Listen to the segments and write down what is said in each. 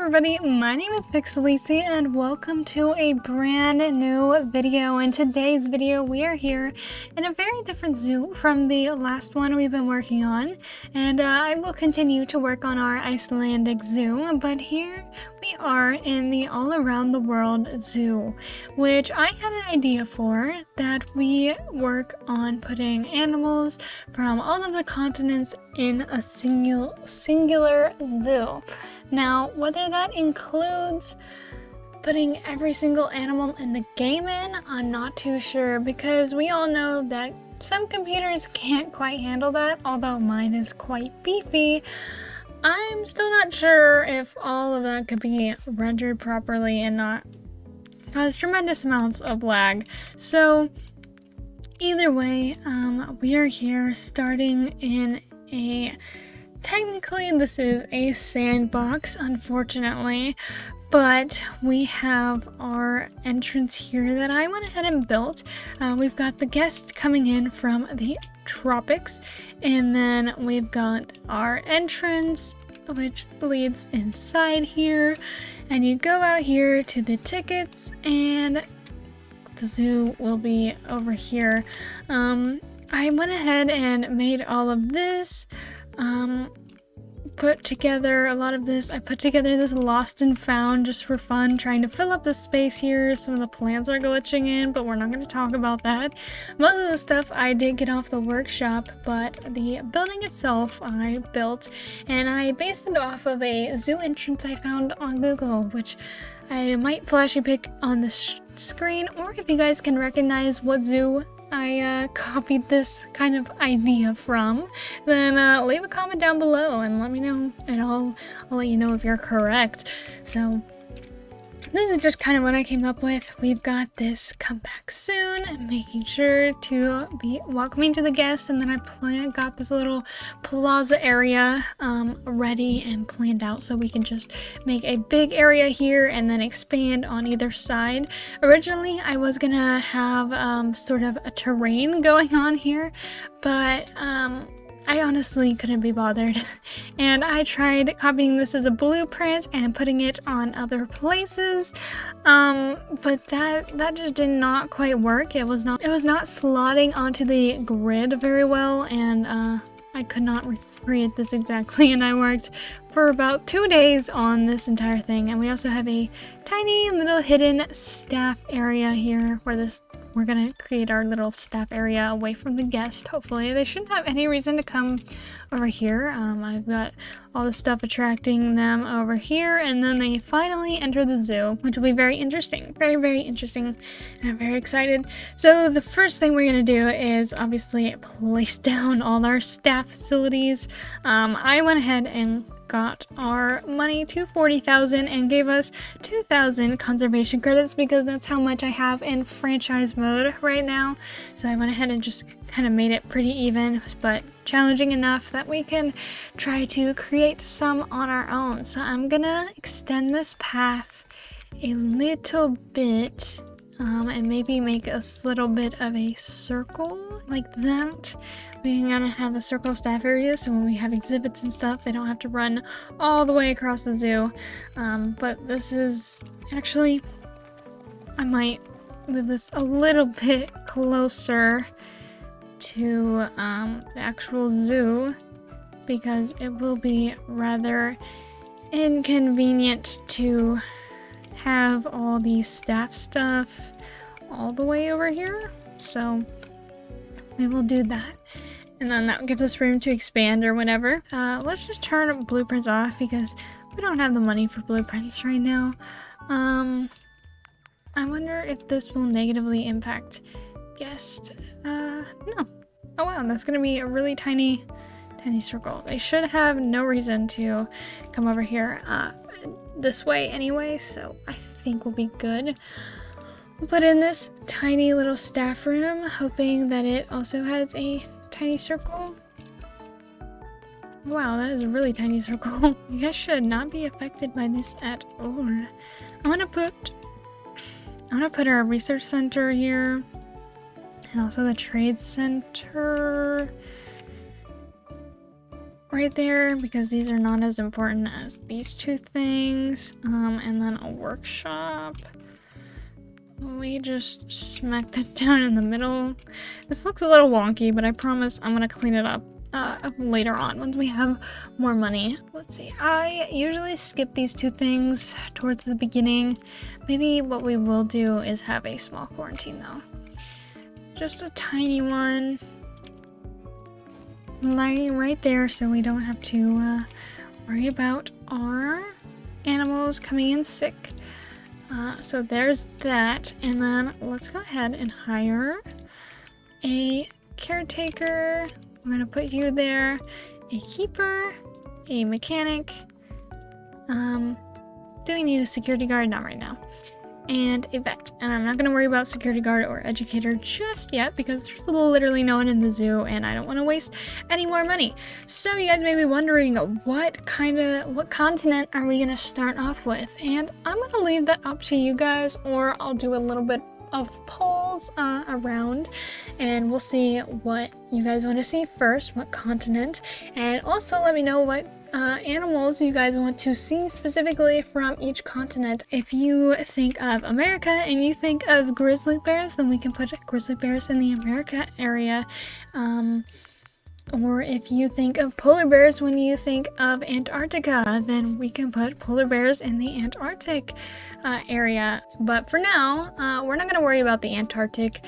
everybody, my name is Pixelisi and welcome to a brand new video. In today's video we are here in a very different zoo from the last one we've been working on, and I will continue to work on our Icelandic zoo, but here we are in the all around the world zoo, which I had an idea for, that we work on putting animals from all of the continents in a singular zoo. Now, whether that includes putting every single animal in the game in, I'm not too sure, because we all know that some computers can't quite handle that, although mine is quite beefy. I'm still not sure if all of that could be rendered properly and not cause tremendous amounts of lag. So either way, we are here starting in a, technically this is a sandbox, unfortunately, but we have our entrance here that I went ahead and built. We've got the guest coming in from the tropics, and then we've got our entrance which leads inside here, and you go out here to the tickets and the zoo will be over here. I went ahead and made all of this, put together a lot of this. I put together this lost and found just for fun, trying to fill up the space here. Some of the plants are glitching in, but we're not going to talk about that. Most of the stuff I did get off the workshop, but the building itself I built, and I based it off of a zoo entrance I found on Google, which I might flashy pick on the screen, or if you guys can recognize what zoo I copied this kind of idea from, then leave a comment down below and let me know, and I'll let you know if you're correct. So this is just kind of what I came up with. We've got this come back soon, making sure to be welcoming to the guests, and then I got this little plaza area ready and planned out so we can just make a big area here and then expand on either side. Originally I was gonna have sort of a terrain going on here, but I honestly couldn't be bothered, and I tried copying this as a blueprint and putting it on other places, but that just did not quite work. It was not slotting onto the grid very well, and I could not recreate this exactly, and I worked for about 2 days on this entire thing. And we also have a tiny little hidden staff area here where we're gonna create our little staff area away from the guest. Hopefully they shouldn't have any reason to come over here. I've got all the stuff attracting them over here, and then they finally enter the zoo, which will be very interesting, very interesting, and I'm very excited. So the first thing we're gonna do is obviously place down all our staff facilities. I went ahead and got our money to 40,000 and gave us 2,000 conservation credits, because that's how much I have in franchise mode right now. So I went ahead and just kind of made it pretty even, but challenging enough that we can try to create some on our own. So I'm gonna extend this path a little bit, and maybe make a little bit of a circle like that. We're gonna have a circle staff area, so when we have exhibits and stuff, they don't have to run all the way across the zoo. But this is actually, I might move this a little bit closer to the actual zoo, because it will be rather inconvenient to have all the staff stuff all the way over here. So we will do that, and then that gives us room to expand or whatever. Let's just turn blueprints off because we don't have the money for blueprints right now. I wonder if this will negatively impact guest. No. Oh wow, that's gonna be a really tiny circle. They should have no reason to come over here this way anyway, so I think we'll be good. We'll put in this tiny little staff room, hoping that it also has a tiny circle. Wow, that is a really tiny circle. You guys should not be affected by this at all. I want to put our research center here, and also the trade center right there because these are not as important as these two things. And then a workshop. We just smack that down in the middle. This looks a little wonky, but I promise I'm gonna clean it up later on once we have more money. Let's see, I usually skip these two things towards the beginning. Maybe what we will do is have a small quarantine though. Just a tiny one. Lying right there so we don't have to worry about our animals coming in sick. So there's that, and then let's go ahead and hire a caretaker. I'm gonna put you there, a keeper, a mechanic. Do we need a security guard? Not right now. And a vet. And I'm not gonna worry about security guard or educator just yet because there's literally no one in the zoo and I don't want to waste any more money. So you guys may be wondering what continent are we gonna start off with? And I'm gonna leave that up to you guys, or I'll do a little bit of polls around and we'll see what you guys want to see first, what continent, and also let me know what animals you guys want to see specifically from each continent. If you think of America and you think of grizzly bears, then we can put grizzly bears in the America area. Or if you think of polar bears when you think of Antarctica, then we can put polar bears in the Antarctic area. But for now, we're not going to worry about the Antarctic.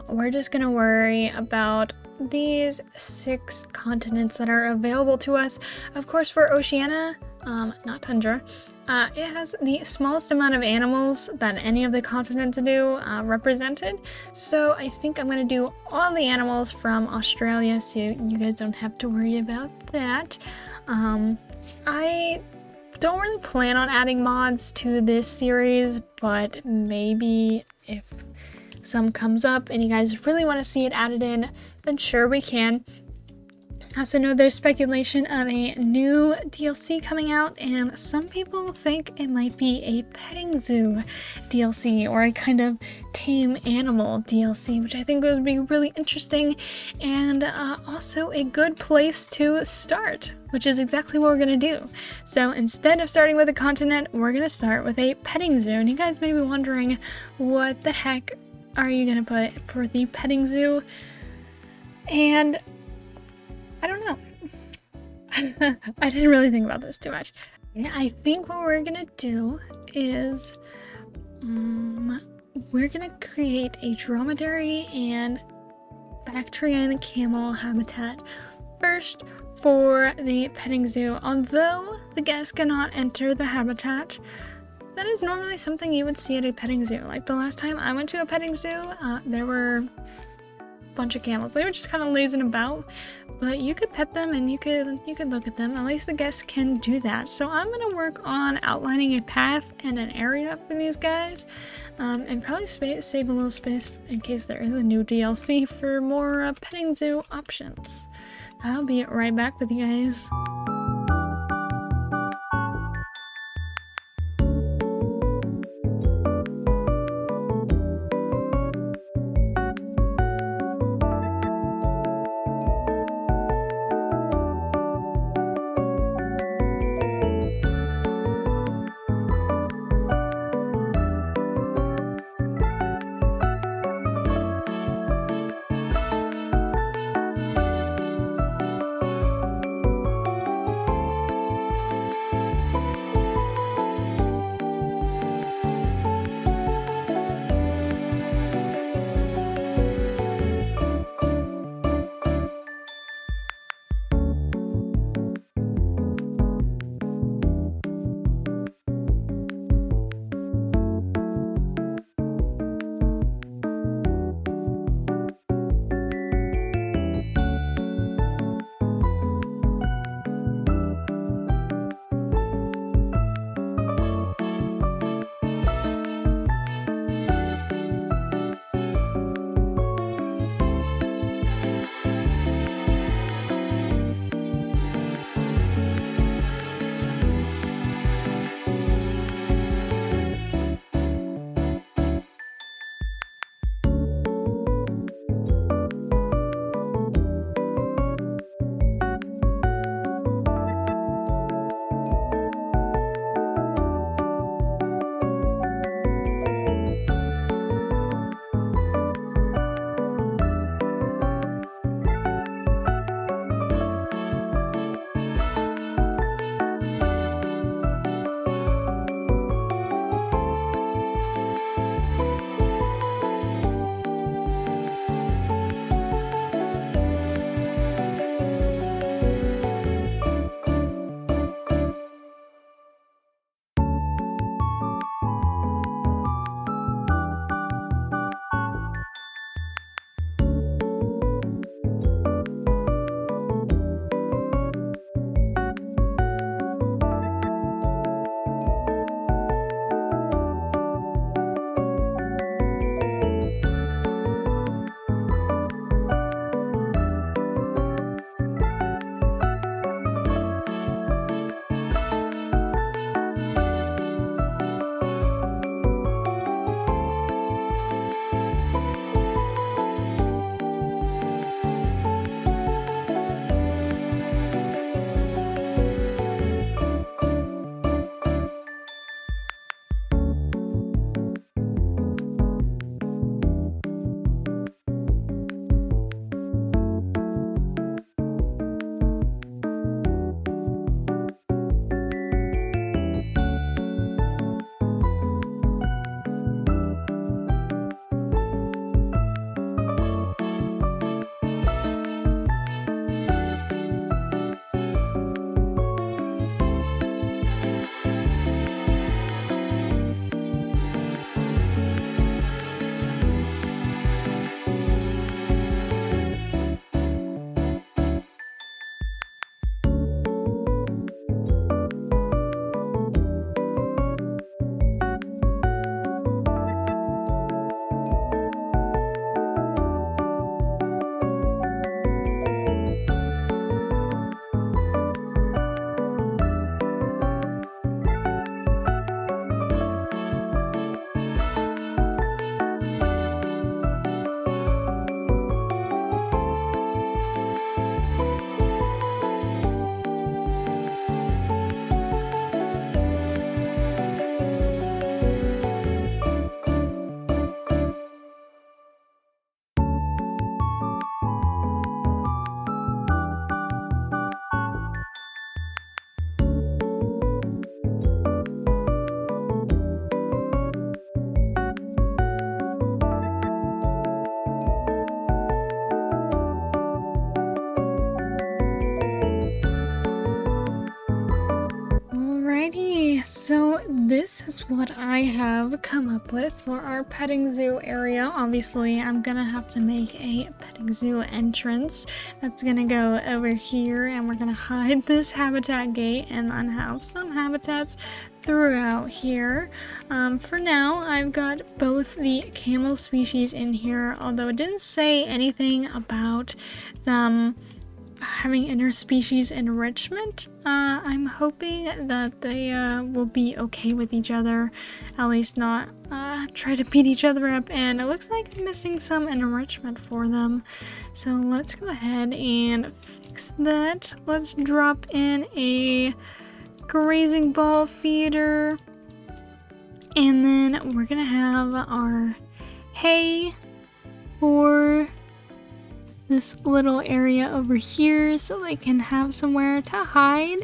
We're just going to worry about these 6 continents that are available to us. Of course, for Oceania, not tundra, it has the smallest amount of animals that any of the continents do represented. So I think I'm going to do all the animals from Australia so you guys don't have to worry about that. I don't really plan on adding mods to this series, but maybe if some comes up and you guys really want to see it added in, then sure, we can. I also know there's speculation of a new DLC coming out, and some people think it might be a petting zoo DLC or a kind of tame animal DLC, which I think would be really interesting and also a good place to start, which is exactly what we're going to do. So instead of starting with a continent, we're going to start with a petting zoo. And you guys may be wondering, what the heck are you going to put for the petting zoo? And I don't know. I didn't really think about this too much. I think what we're gonna do is we're gonna create a dromedary and Bactrian camel habitat first for the petting zoo. Although the guests cannot enter the habitat, that is normally something you would see at a petting zoo. Like the last time I went to a petting zoo, there were bunch of camels. They were just kind of lazing about, but you could pet them and you could look at them. At least the guests can do that. So I'm gonna work on outlining a path and an area for these guys, and probably save a little space in case there is a new DLC for more petting zoo options. I'll be right back with you guys. So this is what I have come up with for our petting zoo area. Obviously, I'm gonna have to make a petting zoo entrance that's gonna go over here, and we're gonna hide this habitat gate and then have some habitats throughout here. For now, I've got both the camel species in here, although it didn't say anything about them having interspecies enrichment. I'm hoping that they will be okay with each other, at least not try to beat each other up, and it looks like I'm missing some enrichment for them. So let's go ahead and fix that. Let's drop in a grazing ball feeder, and then we're gonna have our hay for this little area over here so they can have somewhere to hide.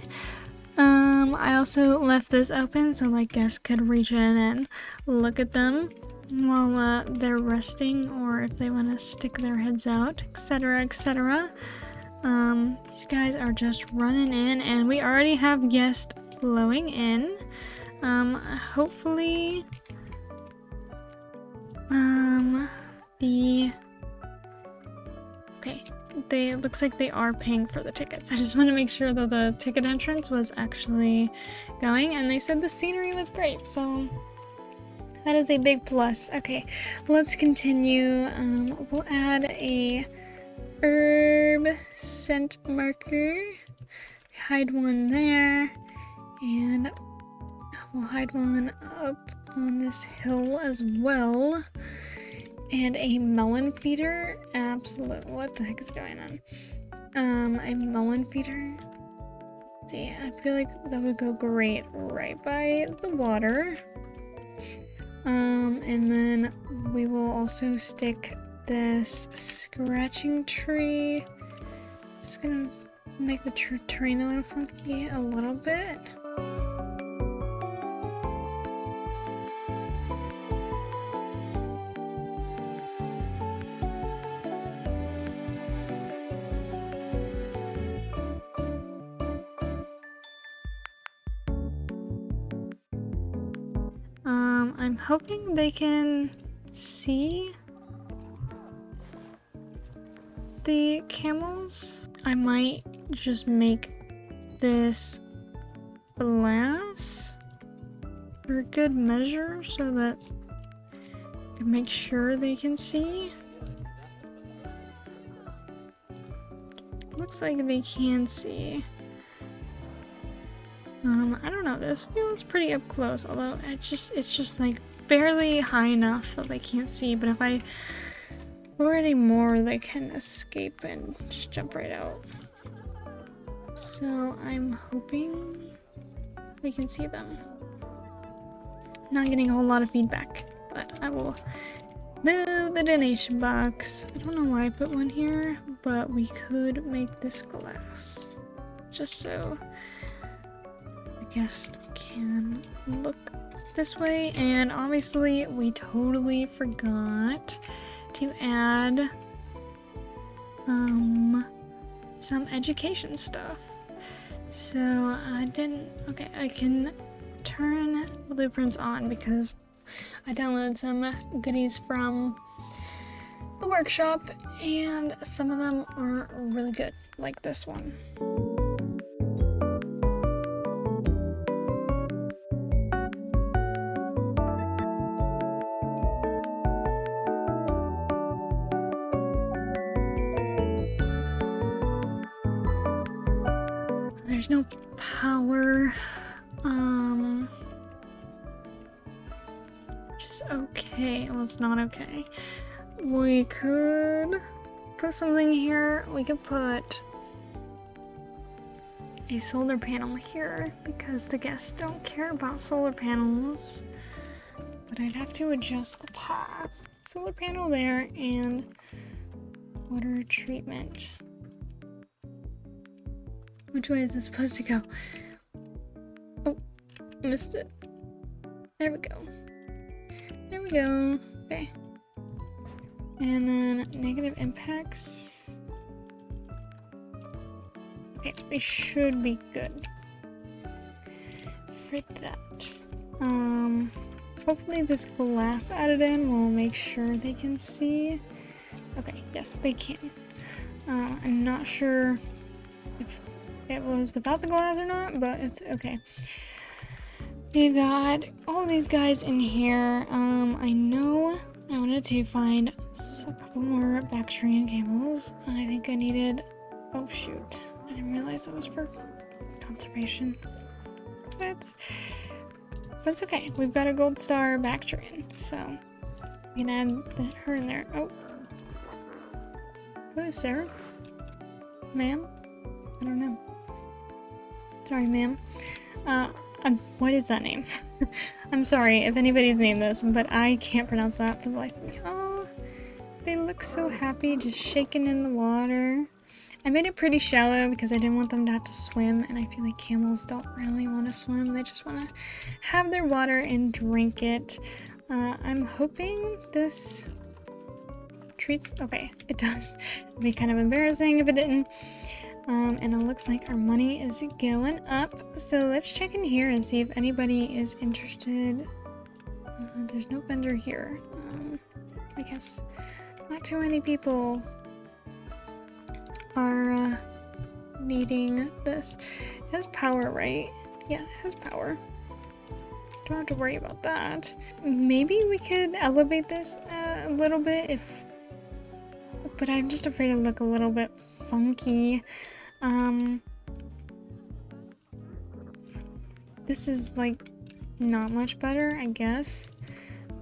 I also left this open so like guests could reach in and look at them while they're resting, or if they want to stick their heads out, etc, etc. These guys are just running in, and we already have guests flowing in. Hopefully Okay, looks like they are paying for the tickets. I just want to make sure that the ticket entrance was actually going, and they said the scenery was great, so that is a big plus. Okay, let's continue. We'll add a herb scent marker, hide one there, and we'll hide one up on this hill as well. And a melon feeder. Absolute. What the heck is going on? A melon feeder. Let's see, I feel like that would go great right by the water. And then we will also stick this scratching tree. It's gonna make the terrain a little funky a little bit. I'm hoping they can see the camels. I might just make this glass for good measure so that I can make sure they can see. Looks like they can see. I don't know, this feels pretty up close, although it's just like barely high enough that they can't see, but if I lower it any more, they can escape and just jump right out. So I'm hoping we can see them. Not getting a whole lot of feedback, but I will move the donation box. I don't know why I put one here, but we could make this glass just so guest can look this way. And obviously we totally forgot to add some education stuff, so I didn't. Okay, I can turn blueprints on because I downloaded some goodies from the workshop, and some of them are really good, like this one. There's no power, which is okay. Well, it's not okay. We could put something here. We could put a solar panel here because the guests don't care about solar panels, but I'd have to adjust the path. Solar panel there and water treatment. Which way is this supposed to go? Oh, missed it. There we go. There we go. Okay. And then negative impacts. Okay, they should be good for that. Hopefully this glass added in will make sure they can see. Okay, yes, they can. I'm not sure if it was without the glass or not, but it's okay. We've got all these guys in here. I know I wanted to find a couple more Bactrian camels. I think I needed... Oh shoot, I didn't realize that was for conservation. But it's okay. We've got a gold star Bactrian, so we can add her in there. Oh. Hello, sir. Ma'am? I don't know. Sorry, ma'am. What is that name? I'm sorry if anybody's named this, but I can't pronounce that for the life of me. Oh, they look so happy just shaking in the water. I made it pretty shallow because I didn't want them to have to swim, and I feel like camels don't really want to swim. They just want to have their water and drink it. I'm hoping this treats... Okay, it does. It'd be kind of embarrassing if it didn't. And it looks like our money is going up. So let's check in here and see if anybody is interested. There's no vendor here. I guess not too many people are needing this. It has power, right? Yeah, it has power. Don't have to worry about that. Maybe we could elevate this a little bit if... But I'm just afraid to look a little bit funky. This is like not much better, I guess.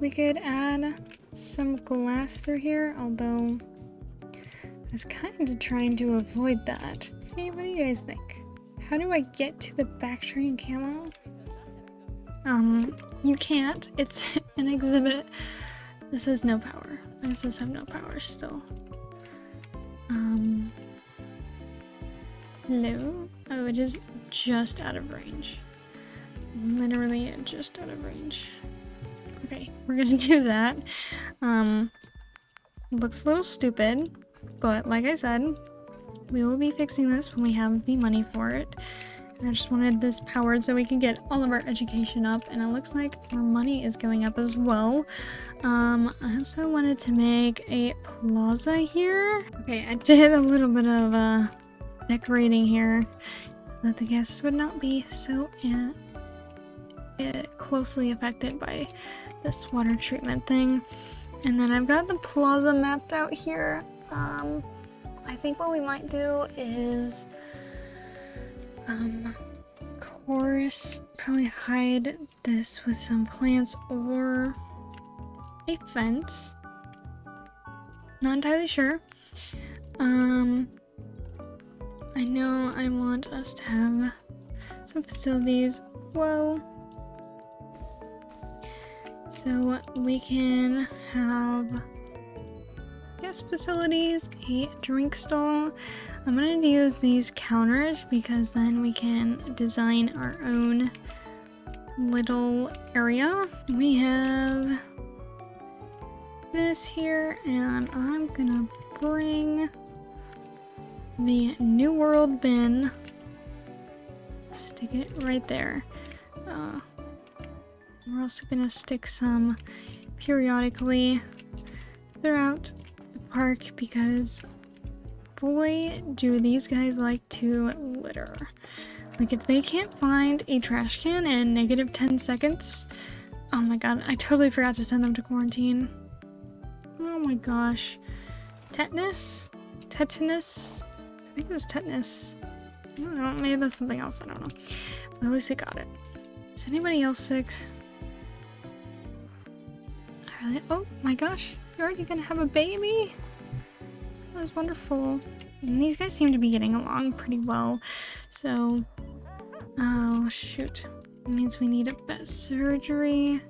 We could add some glass through here, although I was kind of trying to avoid that. Hey, what do you guys think? How do I get to the Bactrian camel? You can't. It's an exhibit. This has no power. This does have no power still. No. Oh, it is just out of range. Literally just out of range. Okay, we're gonna do that. Looks a little stupid, but like I said, we will be fixing this when we have the money for it. And I just wanted this powered so we can get all of our education up, and it looks like our money is going up as well. I also wanted to make a plaza here. Okay, I did a little bit of decorating here so that the guests would not be so closely affected by this water treatment thing. And then I've got the plaza mapped out here. I think what we might do is course, probably hide this with some plants or a fence. Not entirely sure. I know I want us to have some facilities. Whoa. So we can have, yes, facilities, a drink stall. I'm gonna use these counters because then we can design our own little area. We have this here, and I'm gonna bring the New World bin, stick it right there. We're also gonna stick some periodically throughout the park because boy do these guys like to litter. Like if they can't find a trash can in negative 10 seconds, oh my god, I totally forgot to send them to quarantine. Oh my gosh. Tetanus? Tetanus? I think it was tetanus. I don't know, maybe that's something else, I don't know. But at least I got it. Is anybody else sick? Really? Oh my gosh, you're already gonna have a baby? That was wonderful. And these guys seem to be getting along pretty well. So, oh shoot. It means we need a vet surgery,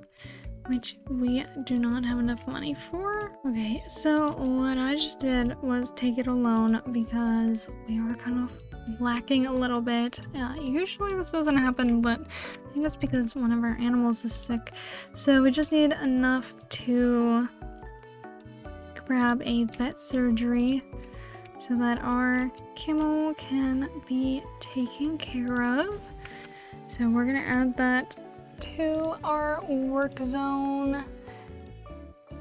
which we do not have enough money for. Okay, so what I just did was take it alone because we were kind of lacking a little bit. Usually this doesn't happen, but I think that's because one of our animals is sick. So we just need enough to grab a vet surgery so that our camel can be taken care of. So we're gonna add that to our work zone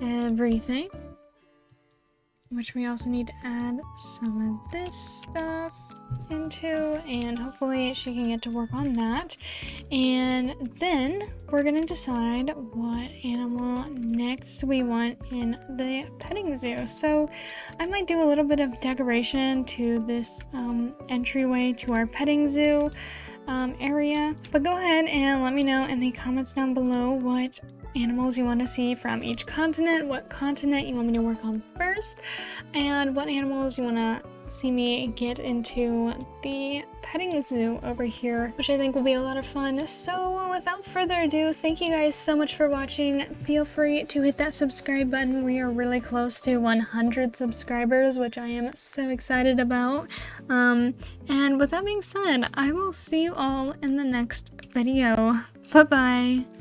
everything, which we also need to add some of this stuff into, and hopefully she can get to work on that. And then we're gonna decide what animal next we want in the petting zoo. So I might do a little bit of decoration to this entryway to our petting zoo area, but go ahead and let me know in the comments down below what animals you want to see from each continent, what continent you want me to work on first, and what animals you want to see me get into the petting zoo over here, which I think will be a lot of fun. So without further ado, thank you guys so much for watching. Feel free to hit that subscribe button. We are really close to 100 subscribers, which I am so excited about. And with that being said, I will see you all in the next video. Bye bye.